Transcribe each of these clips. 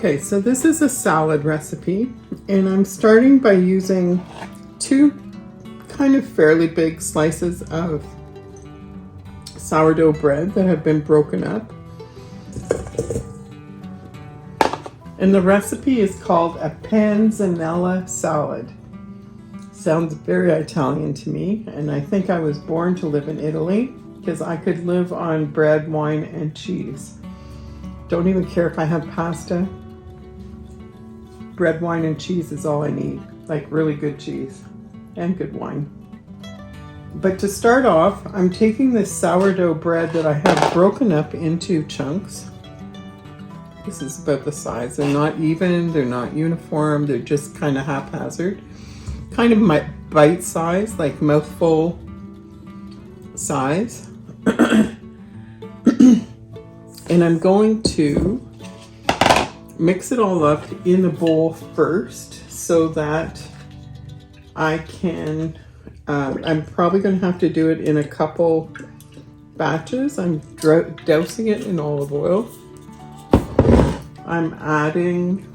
Okay, so this is a salad recipe, and I'm starting by using 2 kind of fairly big slices of sourdough bread that have been broken up. And the recipe is called a Panzanella salad. Sounds very Italian to me, and I think I was born to live in Italy because I could live on bread, wine, and cheese. Don't even care if I have pasta. Bread, wine, and cheese is all I need. Like really good cheese and good wine. But to start off, I'm taking this sourdough bread that I have broken up into chunks. This is about the size. They're not even, they're not uniform, they're just kind of haphazard. Kind of my bite size, like mouthful size. And I'm going to mix it all up in a bowl first so that I can, I'm probably going to have to do it in a couple batches. I'm dousing it in olive oil. I'm adding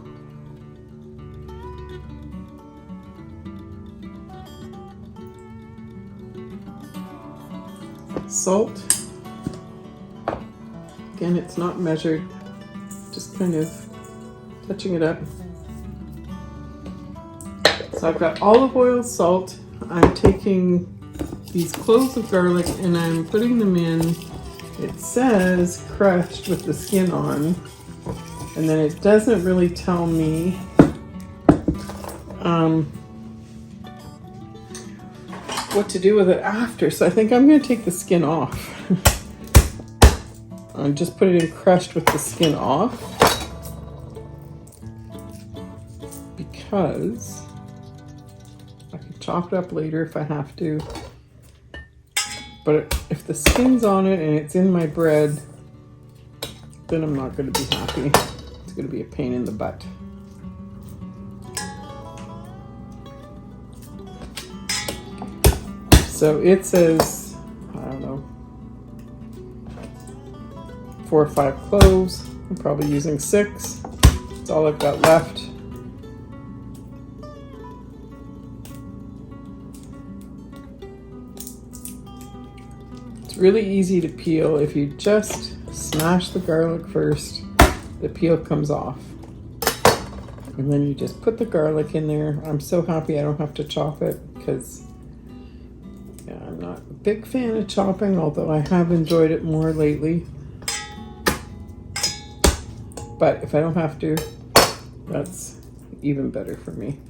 salt. Again, it's not measured, just kind of touching it up. So I've got olive oil, salt. I'm taking these cloves of garlic and I'm putting them in. It says crushed with the skin on, and then it doesn't really tell me what to do with it after. So I think I'm going to take the skin off. And just put it in crushed with the skin off, because I can chop it up later if I have to. But if the skin's on it and it's in my bread, then I'm not going to be happy. It's going to be a pain in the butt. So it says, I don't know, 4 or 5 cloves. I'm probably using 6. That's all I've got left. It's really easy to peel if you just smash the garlic first. The peel comes off. And then you just put the garlic in there. I'm so happy I don't have to chop it because I'm not a big fan of chopping, although I have enjoyed it more lately. But if I don't have to, that's even better for me.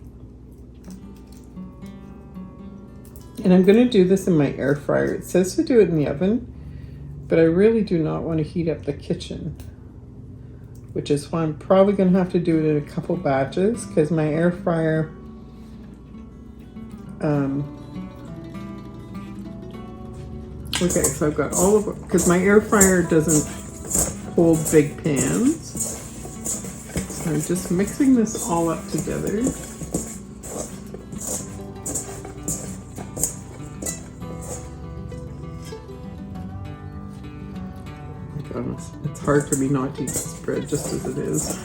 And I'm going to do this in my air fryer. It says to do it in the oven, but I really do not want to heat up the kitchen, which is why I'm probably going to have to do it in a couple batches, because my air fryer okay, so I've got all of it, because my air fryer doesn't hold big pans. So I'm just mixing this all up together. Oh my goodness, it's hard for me not to eat this bread just as it is.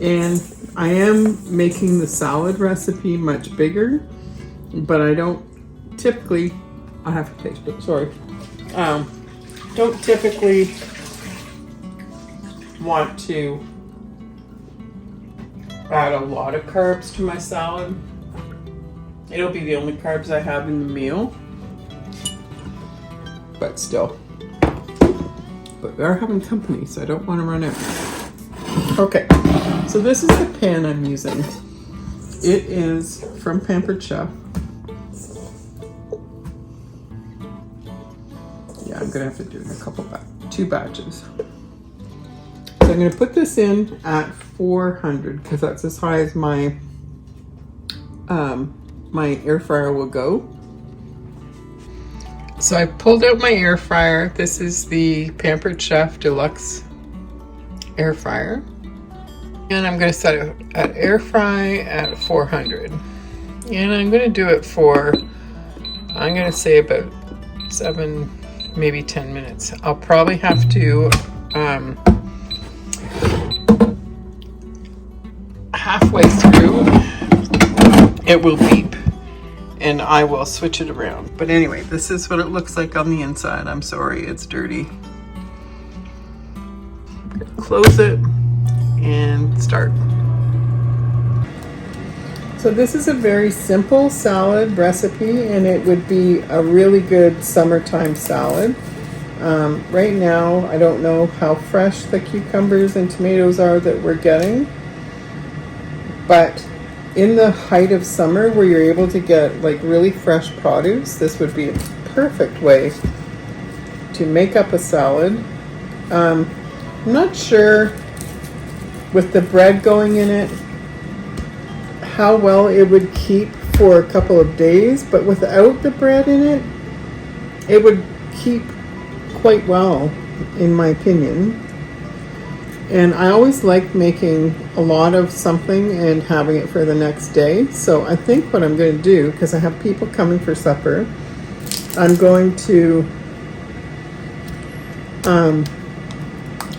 And I am making the salad recipe much bigger, but I don't typically, I have to taste it, sorry. Don't typically want to add a lot of carbs to my salad. It'll be the only carbs I have in the meal, but still. But we are having company, so I don't want to run out. Okay, so this is the pan I'm using. It is from Pampered Chef. Yeah, I'm gonna have to do it in a couple 2 batches. So I'm gonna put this in at 400 because that's as high as my my air fryer will go. So I pulled out my air fryer. This is the Pampered Chef Deluxe air fryer, and I'm gonna set it at air fry at 400, and I'm gonna do it for, I'm gonna say about 7, maybe 10 minutes. I'll probably have to halfway through, it will beep and I will switch it around. But anyway, this is what it looks like on the inside. I'm sorry, it's dirty. Close it and start. So this is a very simple salad recipe, and it would be a really good summertime salad. Right now, I don't know how fresh the cucumbers and tomatoes are that we're getting, but in the height of summer where you're able to get like really fresh produce, this would be a perfect way to make up a salad. I'm not sure with the bread going in it how well it would keep for a couple of days, but without the bread in it, it would keep quite well, in my opinion. And I always like making a lot of something and having it for the next day. So I think what I'm going to do, because I have people coming for supper, I'm going to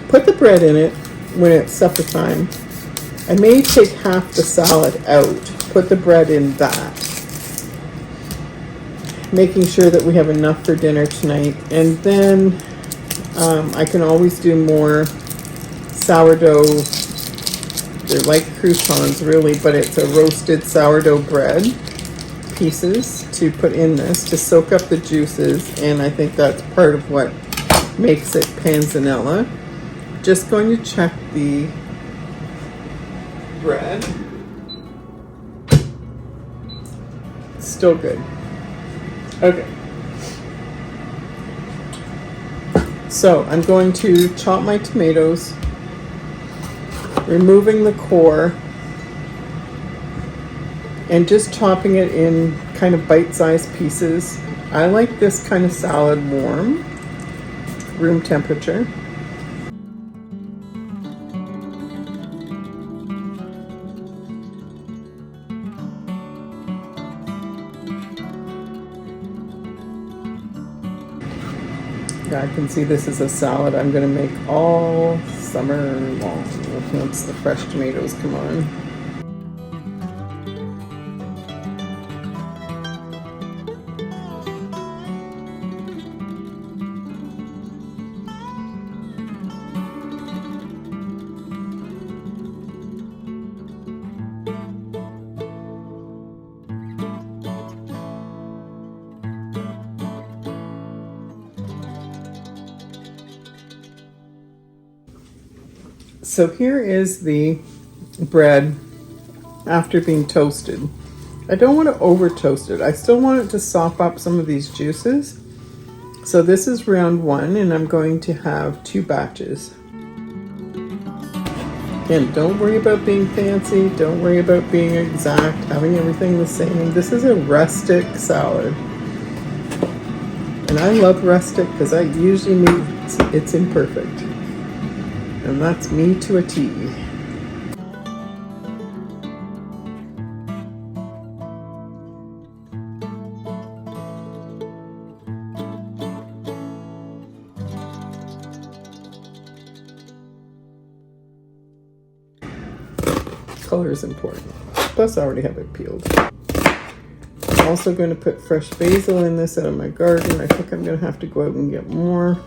put the bread in it when it's supper time. I may take half the salad out, put the bread in that, making sure that we have enough for dinner tonight. And then I can always do more sourdough. They're like croutons really, but it's a roasted sourdough bread pieces to put in this to soak up the juices, and I think that's part of what makes it panzanella. Just going to check the bread. Still good. Okay. So I'm going to chop my tomatoes, removing the core, and just chopping it in kind of bite-sized pieces. I like this kind of salad warm, room temperature. I can see this is a salad I'm going to make all summer long once the fresh tomatoes come on. So here is the bread after being toasted. I don't want to over toast it. I still want it to sop up some of these juices. So this is round one, and I'm going to have 2 batches. Again, don't worry about being fancy. Don't worry about being exact, having everything the same. This is a rustic salad. And I love rustic because I usually mean it's imperfect. And that's me to a T. Color is important. Plus, I already have it peeled. I'm also going to put fresh basil in this out of my garden. I think I'm going to have to go out and get more.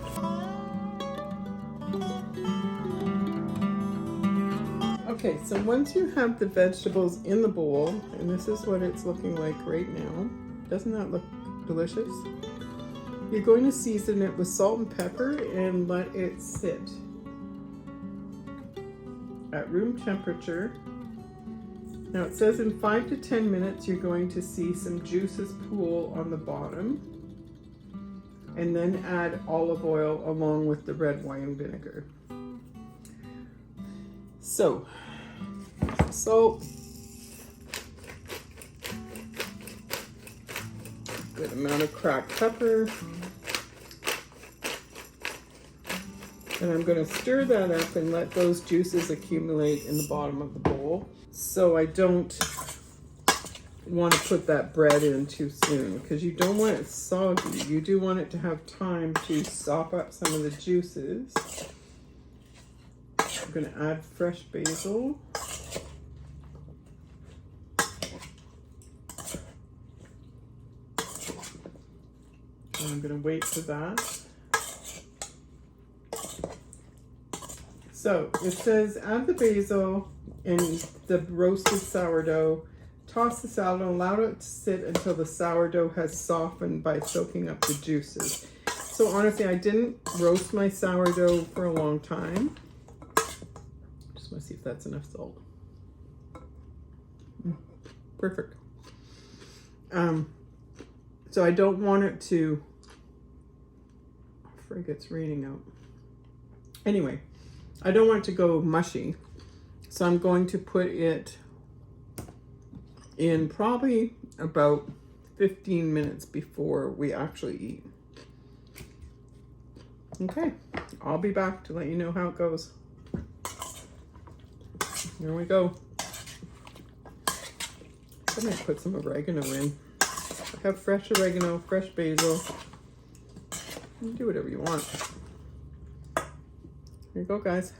Okay, so once you have the vegetables in the bowl, and this is what it's looking like right now, doesn't that look delicious? You're going to season it with salt and pepper and let it sit at room temperature. Now it says in 5 to 10 minutes you're going to see some juices pool on the bottom, and then add olive oil along with the red wine vinegar. So, salt, good amount of cracked pepper, and I'm going to stir that up and let those juices accumulate in the bottom of the bowl. So I don't want to put that bread in too soon, because you don't want it soggy. You do want it to have time to sop up some of the juices. I'm going to add fresh basil. I'm going to wait for that. So it says add the basil and the roasted sourdough. Toss the sourdough and allow it to sit until the sourdough has softened by soaking up the juices. So honestly, I didn't roast my sourdough for a long time. Just want to see if that's enough salt. Perfect. So I don't want it to, oh, frig, it's raining out. Anyway, I don't want it to go mushy. So I'm going to put it in probably about 15 minutes before we actually eat. Okay, I'll be back to let you know how it goes. Here we go. I'm gonna put some oregano in. I have fresh oregano, fresh basil. You can do whatever you want. Here you go, guys.